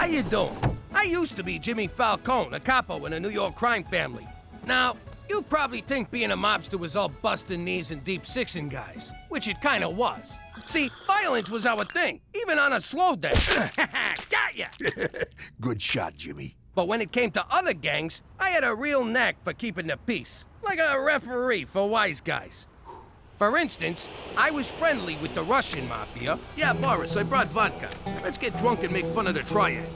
How you doing? I used to be Jimmy Falcone, a capo in a New York crime family. Now, you probably think being a mobster was all busting knees and deep sixing guys, which it kinda was. See, violence was our thing, even on a slow day. Got ya! Good shot, Jimmy. But when it came to other gangs, I had a real knack for keeping the peace, like a referee for wise guys. For instance, I was friendly with the Russian mafia. Yeah, Boris, I brought vodka. Let's get drunk and make fun of the triad.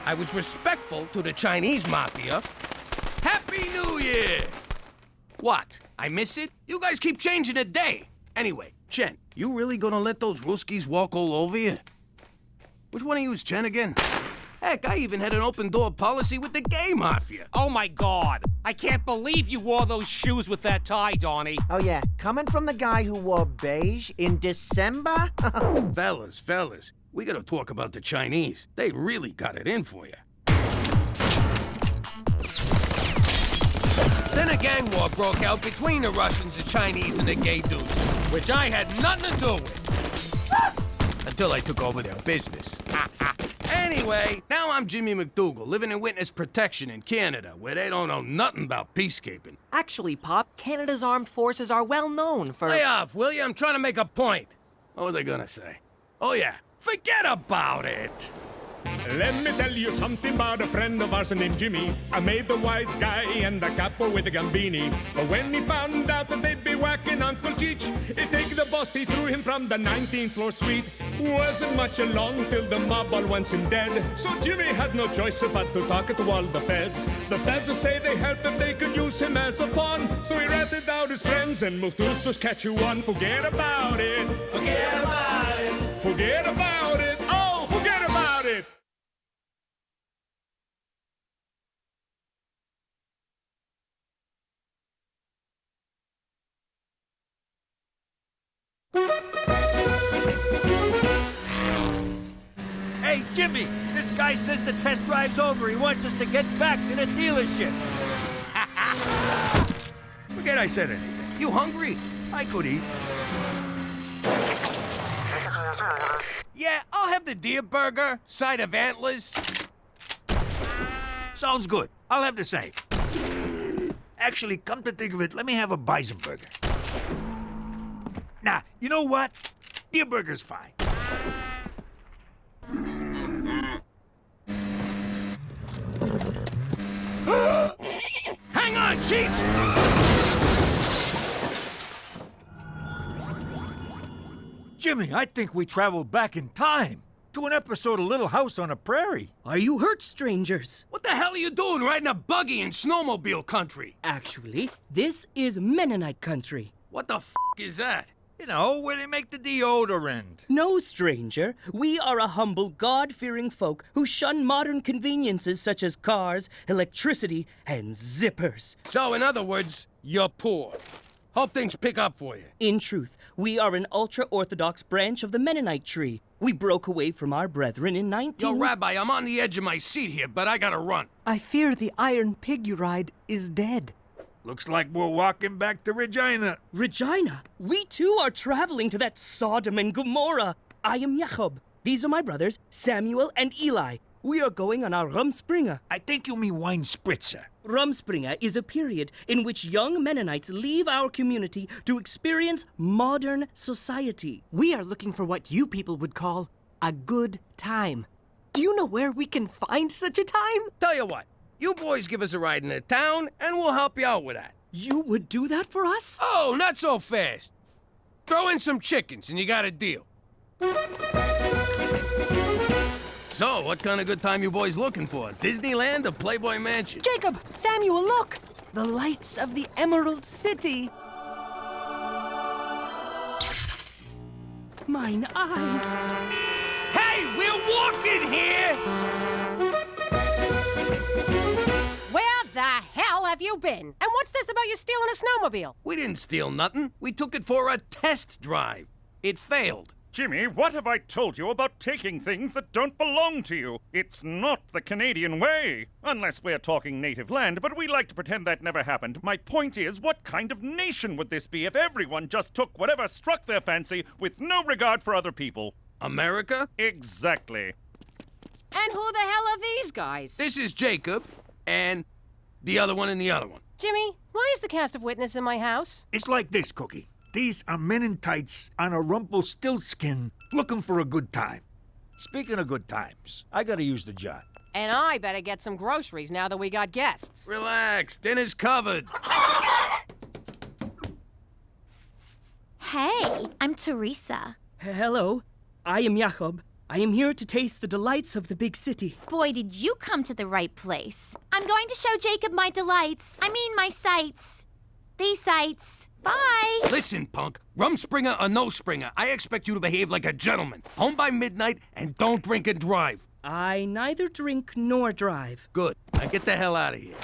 I was respectful to the Chinese mafia. Happy New Year! What? I miss it? You guys keep changing the day. Anyway, Chen, you really gonna let those Ruskies walk all over you? Which one of you is Chen again? Heck, I even had an open door policy with the gay mafia. Oh my God! I can't believe you wore those shoes with that tie, Donnie. Oh yeah, coming from the guy who wore beige in December? Fellas, we gotta talk about the Chinese. They really got it in for you. Then a gang war broke out between the Russians, the Chinese, and the gay dudes, which I had nothing to do with. Until I took over their business. Anyway, now I'm Jimmy McDougal, living in witness protection in Canada, where they don't know nothing about peacekeeping. Actually, Pop, Canada's armed forces are well known for... Lay off, will you? I'm trying to make a point. What was I gonna say? Oh yeah, forget about it. Let me tell you something about a friend of ours named Jimmy. I made the wise guy and the capo with the gambini. But when he found out that they'd be whacking Uncle Cheech, he'd take the boss, he threw him from the 19th floor suite. Wasn't much along till the mob all wants him dead. So Jimmy had no choice but to talk to all the feds. The feds say they helped him, they could use him as a pawn. So he ratted out his friends and moved to Saskatchewan. Forget about it. Forget about it. Forget about it. Oh, forget about it. Hey, Jimmy, this guy says the test drive's over. He wants us to get back to the dealership. Forget I said anything. You hungry? I could eat. Yeah, I'll have the deer burger, side of antlers. Sounds good. I'll have the same. Actually, come to think of it, let me have a bison burger. Nah, you know what? Deer burger's fine. Hang on, Cheech! Jimmy, I think we traveled back in time to an episode of Little House on the Prairie. Are you hurt, strangers? What the hell are you doing riding a buggy in snowmobile country? Actually, this is Mennonite country. What the f*** is that? You know, where they make the deodorant. No, stranger. We are a humble, God-fearing folk who shun modern conveniences such as cars, electricity, and zippers. So, in other words, you're poor. Hope things pick up for you. In truth, we are an ultra-Orthodox branch of the Mennonite tree. We broke away from our brethren in 19... Yo, Rabbi, I'm on the edge of my seat here, but I gotta run. I fear the iron pig you ride is dead. Looks like we're walking back to Regina. Regina? We too are traveling to that Sodom and Gomorrah. I am Jacob. These are my brothers, Samuel and Eli. We are going on our Rumspringa. I think you mean wine spritzer. Rumspringa is a period in which young Mennonites leave our community to experience modern society. We are looking for what you people would call a good time. Do you know where we can find such a time? Tell you what, you boys give us a ride into town, and we'll help you out with that. You would do that for us? Oh, not so fast. Throw in some chickens, and you got a deal. So, what kind of good time you boys looking for? Disneyland or Playboy Mansion? Jacob! Samuel, look! The lights of the Emerald City. Mine eyes. Hey, we're walking here! Where the hell have you been? And what's this about you stealing a snowmobile? We didn't steal nothing. We took it for a test drive. It failed. Jimmy, what have I told you about taking things that don't belong to you? It's not the Canadian way. Unless we're talking native land, but we like to pretend that never happened. My point is, what kind of nation would this be if everyone just took whatever struck their fancy with no regard for other people? America? Exactly. And who the hell are these guys? This is Jacob, and the other one and the other one. Jimmy, why is the cast of Witness in my house? It's like this, Cookie. These are men in tights on a Rumpelstiltskin looking for a good time. Speaking of good times, I gotta use the john. And I better get some groceries now that we got guests. Relax, dinner's covered. Hey, I'm Teresa. Hello, I am Jacob. I am here to taste the delights of the big city. Boy, did you come to the right place. I'm going to show Jacob my delights. I mean, my sights. These sights. Bye. Listen, punk. Rumspringer or no Springer, I expect you to behave like a gentleman. Home by midnight and don't drink and drive. I neither drink nor drive. Good. Now get the hell out of here.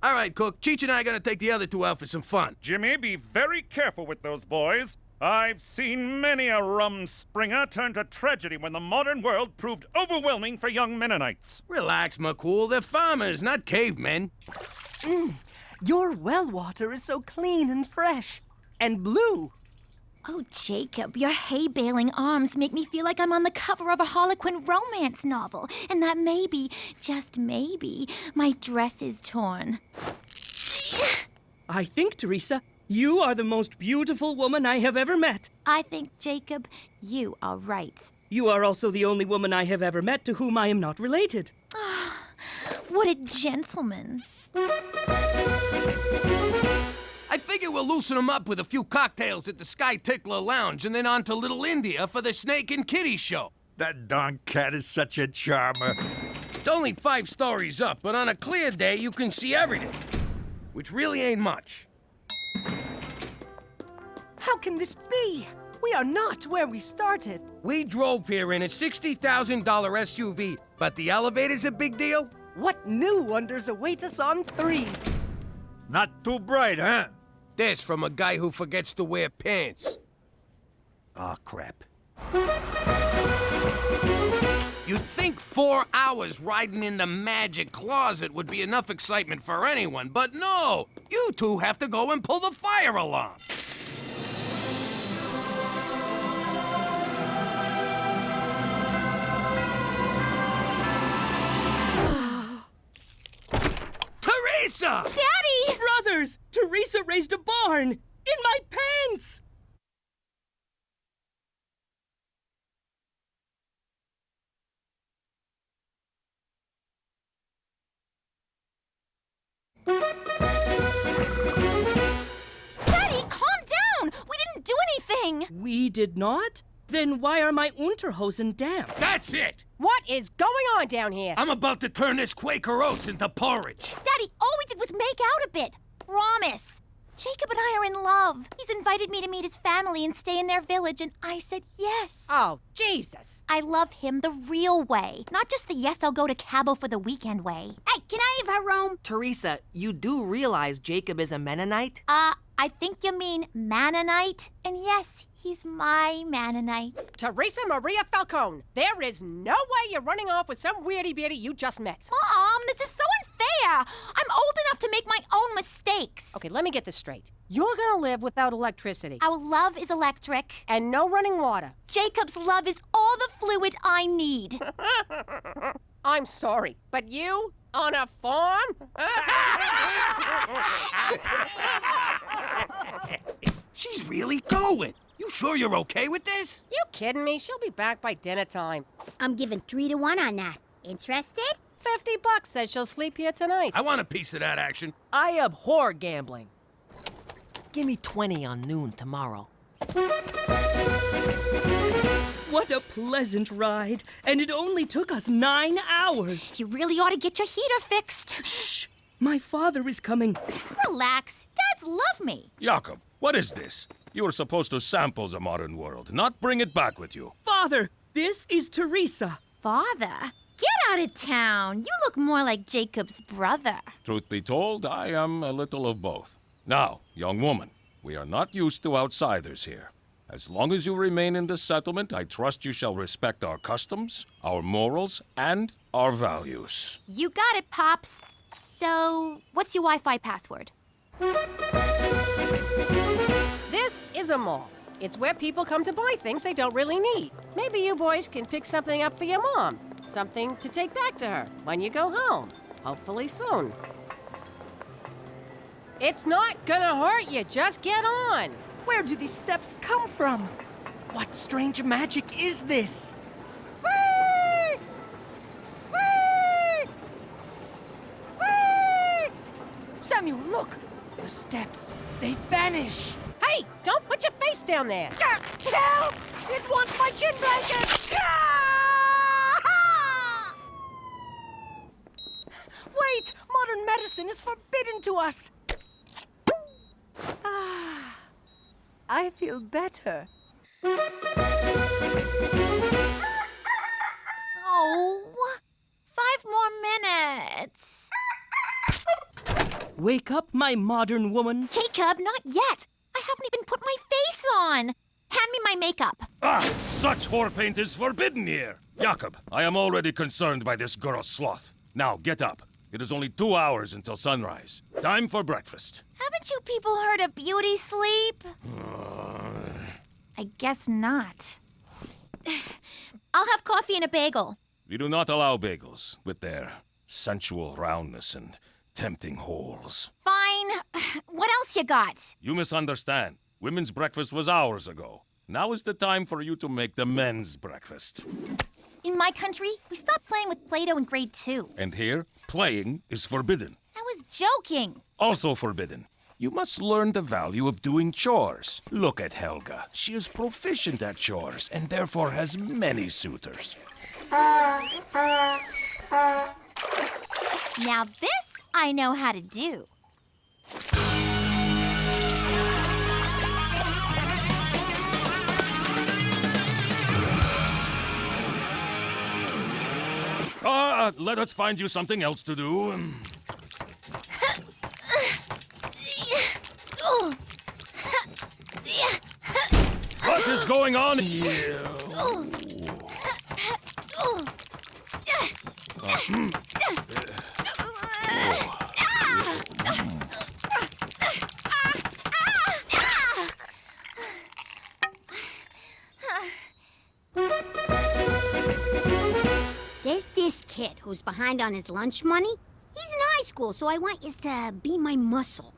All right, Cook. Cheech and I are gonna take the other two out for some fun. Jimmy, be very careful with those boys. I've seen many a Rumspringer turn to tragedy when the modern world proved overwhelming for young Mennonites. Relax, McCool. They're farmers, not cavemen. Your well water is so clean and fresh. And blue. Oh, Jacob, your hay-baling arms make me feel like I'm on the cover of a Harlequin romance novel, and that maybe, just maybe, my dress is torn. I think, Teresa, you are the most beautiful woman I have ever met. I think, Jacob, you are right. You are also the only woman I have ever met to whom I am not related. What a gentleman. I figure we'll loosen them up with a few cocktails at the Sky Tickler Lounge and then on to Little India for the Snake and Kitty show. That darn cat is such a charmer. It's only 5 stories up, but on a clear day you can see everything, which really ain't much. How can this be? We are not where we started. We drove here in a $60,000 SUV, but the elevator's a big deal? What new wonders await us on 3? Not too bright, huh? This from a guy who forgets to wear pants. Oh, crap. You'd think 4 hours riding in the magic closet would be enough excitement for anyone, but no! You two have to go and pull the fire alarm. Teresa! Daddy! Brothers! Teresa raised a barn! In my pants! Daddy, calm down! We didn't do anything! We did not? Then why are my Unterhosen damp? That's it! What is going on down here? I'm about to turn this Quaker Oats into porridge. Daddy, all we did was make out a bit. Promise. Jacob and I are in love. He's invited me to meet his family and stay in their village, and I said yes. Oh, Jesus. I love him the real way, not just the yes, I'll go to Cabo for the weekend way. Hey, can I have her room? Teresa, you do realize Jacob is a Mennonite? I think you mean Mannonite. And yes, he's my Mannonite. Teresa Maria Falcone, there is no way you're running off with some weirdy-beardy you just met. Mom, this is so unfair. I'm old enough to make my own mistakes. Okay, let me get this straight. You're gonna live without electricity. Our love is electric. And no running water. Jacob's love is all the fluid I need. I'm sorry, but you? On a farm? She's really going. You sure you're okay with this? You kidding me? She'll be back by dinner time. I'm giving 3 to 1 on that. Interested? $50 says she'll sleep here tonight. I want a piece of that action. I abhor gambling. Give me 20 on noon tomorrow. What a pleasant ride. And it only took us 9 hours. You really ought to get your heater fixed. Shh! My father is coming. Relax. Dads love me. Jakob, what is this? You were supposed to sample the modern world, not bring it back with you. Father, this is Teresa. Father? Get out of town. You look more like Jacob's brother. Truth be told, I am a little of both. Now, young woman, we are not used to outsiders here. As long as you remain in this settlement, I trust you shall respect our customs, our morals, and our values. You got it, Pops. So, what's your Wi-Fi password? This is a mall. It's where people come to buy things they don't really need. Maybe you boys can pick something up for your mom. Something to take back to her when you go home. Hopefully soon. It's not gonna hurt you. Just get on. Where do these steps come from? What strange magic is this? Whee! Whee! Whee! Samuel, look! The steps, they vanish! Hey, don't put your face down there. Help! It wants my chin blanket! Wait! Modern medicine is forbidden to us! I feel better. Oh, 5 more minutes. Wake up, my modern woman. Jacob, not yet. I haven't even put my face on. Hand me my makeup. Ah! Such whore paint is forbidden here! Jakob, I am already concerned by this girl's sloth. Now, get up. It is only 2 hours until sunrise. Time for breakfast. Haven't you people heard of beauty sleep? I guess not. I'll have coffee and a bagel. We do not allow bagels with their sensual roundness and tempting holes. Fine. What else you got? You misunderstand. Women's breakfast was hours ago. Now is the time for you to make the men's breakfast. In my country, we stopped playing with Play-Doh in grade 2. And here, playing is forbidden. I was joking. Also forbidden. You must learn the value of doing chores. Look at Helga. She is proficient at chores and therefore has many suitors. Now this I know how to do. Let us find you something else to do. What is going on here? There's this kid who's behind on his lunch money. He's in high school, so I want you to be my muscle,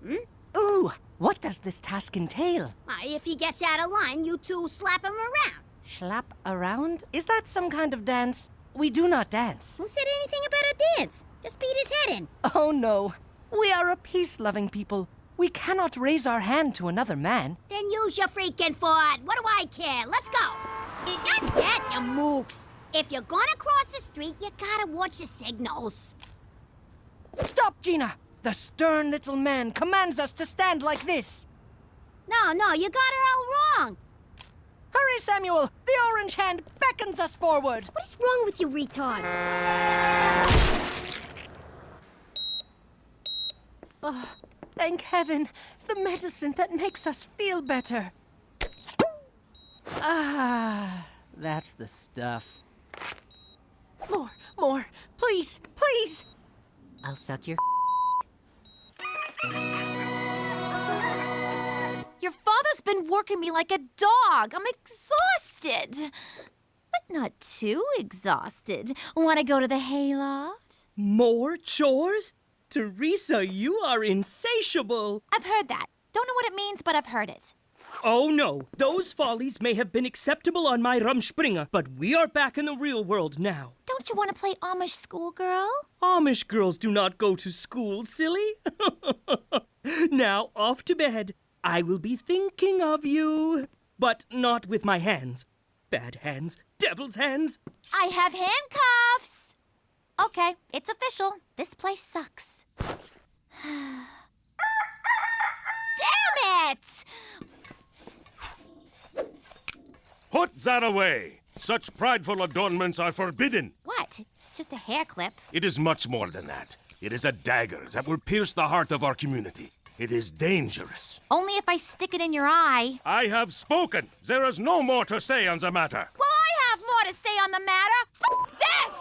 Ooh, what does this task entail? If he gets out of line, you two slap him around. Slap around? Is that some kind of dance? We do not dance. Who said anything about a dance? Just beat his head in. Oh no, we are a peace-loving people. We cannot raise our hand to another man. Then use your freaking foot. What do I care? Let's go. Not that, you mooks. If you're gonna cross the street, you gotta watch the signals. Stop, Gina! The stern little man commands us to stand like this. No, you got it all wrong. Hurry, Samuel! The orange hand beckons us forward. What is wrong with you retards? Oh, thank heaven. The medicine that makes us feel better. Ah, that's the stuff. More, please, please. I'll suck your Your father's been working me like a dog. I'm exhausted. But not too exhausted. Want to go to the hayloft? More chores? Teresa, you are insatiable. I've heard that. Don't know what it means, but I've heard it. Oh no, those follies may have been acceptable on my Rumspringa, but we are back in the real world now. Don't you want to play Amish schoolgirl? Amish girls do not go to school, silly. Now, off to bed. I will be thinking of you. But not with my hands. Bad hands. Devil's hands. I have handcuffs. Okay, it's official. This place sucks. Damn it! Put that away! Such prideful adornments are forbidden. What? It's just a hair clip. It is much more than that. It is a dagger that will pierce the heart of our community. It is dangerous. Only if I stick it in your eye. I have spoken. There is no more to say on the matter. Well, I have more to say on the matter. F this!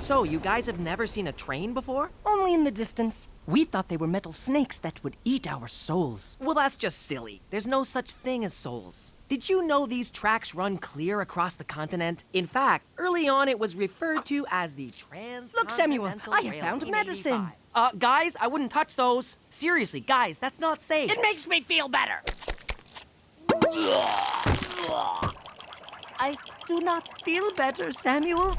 So, you guys have never seen a train before? Only in the distance. We thought they were metal snakes that would eat our souls. Well, that's just silly. There's no such thing as souls. Did you know these tracks run clear across the continent? In fact, early on it was referred to as the Transcontinental Look, Samuel, I have Railway found in medicine. 85. Guys, I wouldn't touch those. Seriously, guys, that's not safe. It makes me feel better. I do not feel better, Samuel.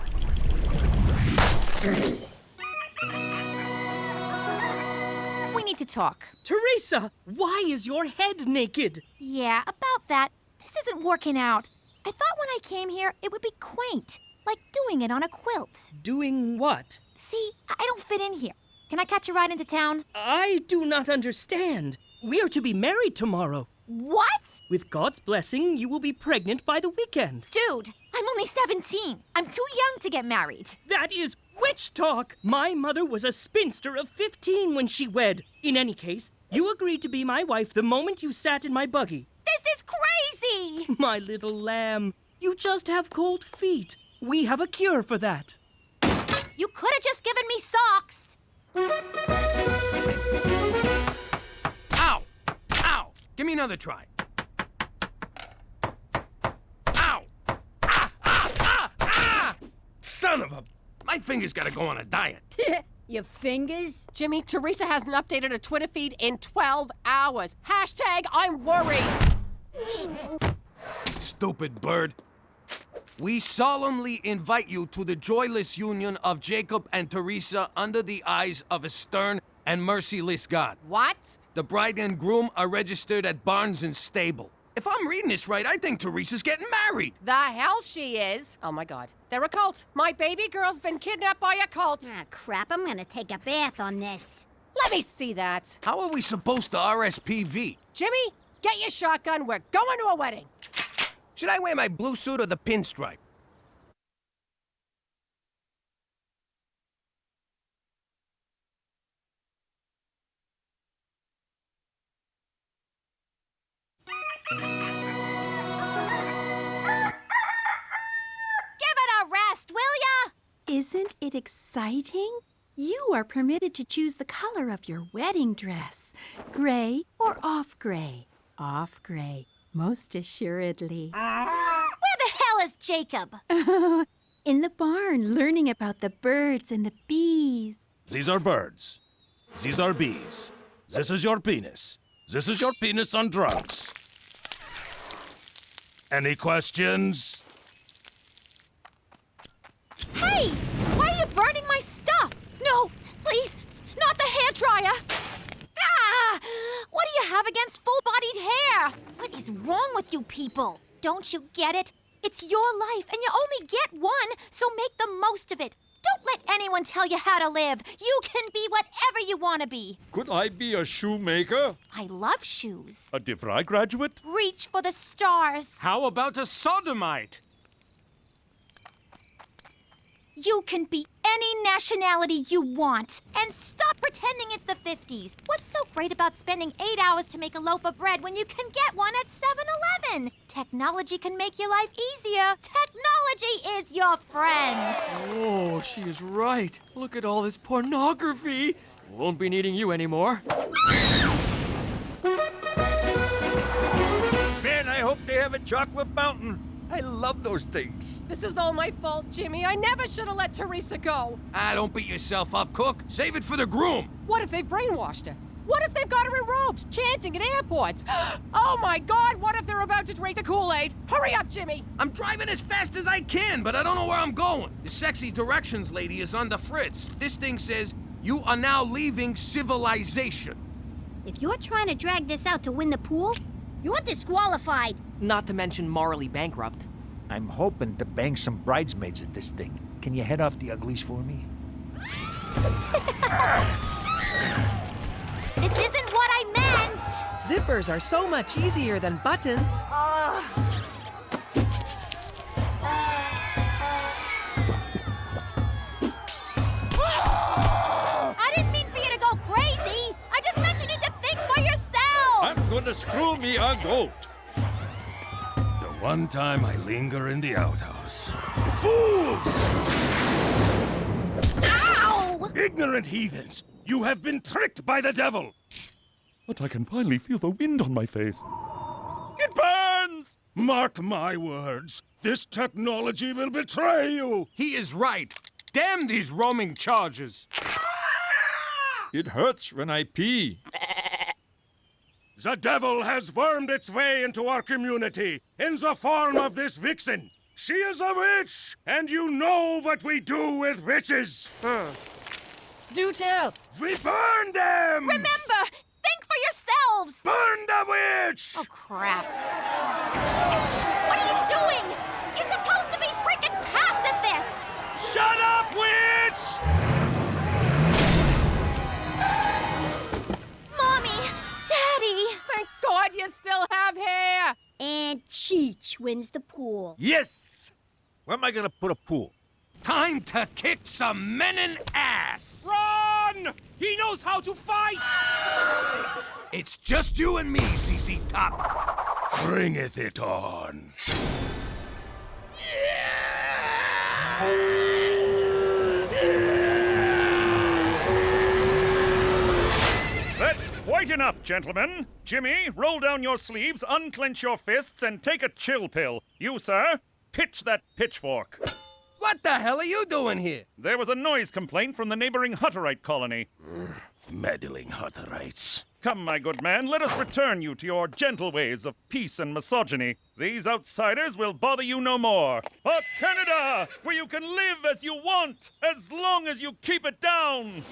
We need to talk. Teresa, why is your head naked? Yeah, about that. This isn't working out. I thought when I came here, it would be quaint, like doing it on a quilt. Doing what? See, I don't fit in here. Can I catch a ride into town? I do not understand. We are to be married tomorrow. What? With God's blessing, you will be pregnant by the weekend. Dude, I'm only 17. I'm too young to get married. That is witch talk. My mother was a spinster of 15 when she wed. In any case, you agreed to be my wife the moment you sat in my buggy. This is crazy! My little lamb, you just have cold feet. We have a cure for that. You could have just given me socks. Ow! Ow! Give me another try. Ow! Ah! Ah! Ah! Ah! Son of a... My fingers gotta go on a diet. Your fingers? Jimmy, Teresa hasn't updated a Twitter feed in 12 hours. Hashtag I'm worried. Stupid bird. We solemnly invite you to the joyless union of Jacob and Teresa under the eyes of a stern and merciless God. What? The bride and groom are registered at Barnes and Stable. If I'm reading this right, I think Teresa's getting married. The hell she is. Oh my God. They're a cult. My baby girl's been kidnapped by a cult. Ah, crap, I'm gonna take a bath on this. Let me see that. How are we supposed to RSPV? Jimmy, get your shotgun. We're going to a wedding. Should I wear my blue suit or the pinstripe? Isn't it exciting? You are permitted to choose the color of your wedding dress. Gray or off gray? Off gray, most assuredly. Where the hell is Jacob? In the barn, learning about the birds and the bees. These are birds. These are bees. This is your penis. This is your penis on drugs. Any questions? Hey! Why are you burning my stuff? No! Please! Not the hairdryer! Ah! What do you have against full-bodied hair? What is wrong with you people? Don't you get it? It's your life, and you only get one, so make the most of it. Don't let anyone tell you how to live. You can be whatever you want to be. Could I be a shoemaker? I love shoes. A DeVry graduate? Reach for the stars. How about a sodomite? You can be any nationality you want. And stop pretending it's the 50s. What's so great about spending 8 hours to make a loaf of bread when you can get one at 7-Eleven? Technology can make your life easier. Technology is your friend. Oh, she is right. Look at all this pornography. Won't be needing you anymore. Man, I hope they have a chocolate fountain. I love those things. This is all my fault, Jimmy. I never should have let Teresa go. Ah, don't beat yourself up, Cook. Save it for the groom. What if they brainwashed her? What if they've got her in robes, chanting at airports? Oh my God, what if they're about to drink the Kool-Aid? Hurry up, Jimmy! I'm driving as fast as I can, but I don't know where I'm going. The sexy directions lady is on the fritz. This thing says, you are now leaving civilization. If you're trying to drag this out to win the pool, you're disqualified. Not to mention morally bankrupt. I'm hoping to bang some bridesmaids at this thing. Can you head off the uglies for me? This isn't what I meant! Zippers are so much easier than buttons. I didn't mean for you to go crazy! I just meant you need to think for yourself! I'm gonna screw me a goat. The one time I linger in the outhouse. Fools! Ignorant heathens! You have been tricked by the devil! But I can finally feel the wind on my face. It burns! Mark my words. This technology will betray you! He is right. Damn these roaming charges. It hurts when I pee. The devil has wormed its way into our community in the form of this vixen. She is a witch, and you know what we do with witches. Do tell. We burn them! Remember, think for yourselves! Burn the witch! Oh, crap. What are you doing? You're supposed to be freaking pacifists! Shut up, witch! Mommy! Daddy! Thank God you still have hair. And Cheech wins the pool. Yes! Where am I gonna put a pool? Time to kick some menin ass. Run! He knows how to fight! It's just you and me, ZZ Top. Bringeth it on. That's quite enough, gentlemen. Jimmy, roll down your sleeves, unclench your fists, and take a chill pill. You, sir, pitch that pitchfork. What the hell are you doing here? There was a noise complaint from the neighboring Hutterite colony. Meddling Hutterites. Come, my good man, let us return you to your gentle ways of peace and misogyny. These outsiders will bother you no more. A Canada where you can live as you want, as long as you keep it down.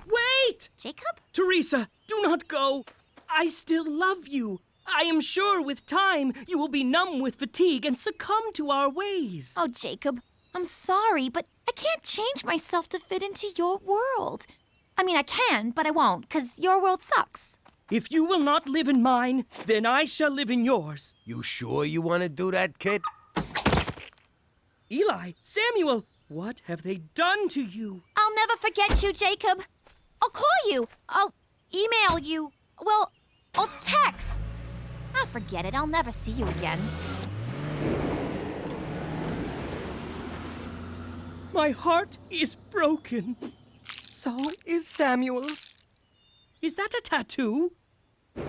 Wait! Jacob? Teresa, do not go. I still love you. I am sure with time you will be numb with fatigue and succumb to our ways. Oh, Jacob, I'm sorry, but I can't change myself to fit into your world. I mean, I can, but I won't, because your world sucks. If you will not live in mine, then I shall live in yours. You sure you want to do that, kid? Eli, Samuel, what have they done to you? I'll never forget you, Jacob. I'll call you. I'll email you. Well, I'll text. Ah, forget it. I'll never see you again. My heart is broken. So is Samuel's. Is that a tattoo?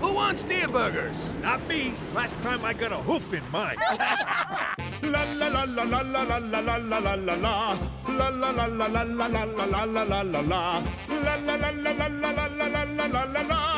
Who wants deer burgers? Not me. Last time I got a hoof in mine. La la la la la la la la la la la la la. La la la la la la la la la la la la la. La la la la la la la la la la la la.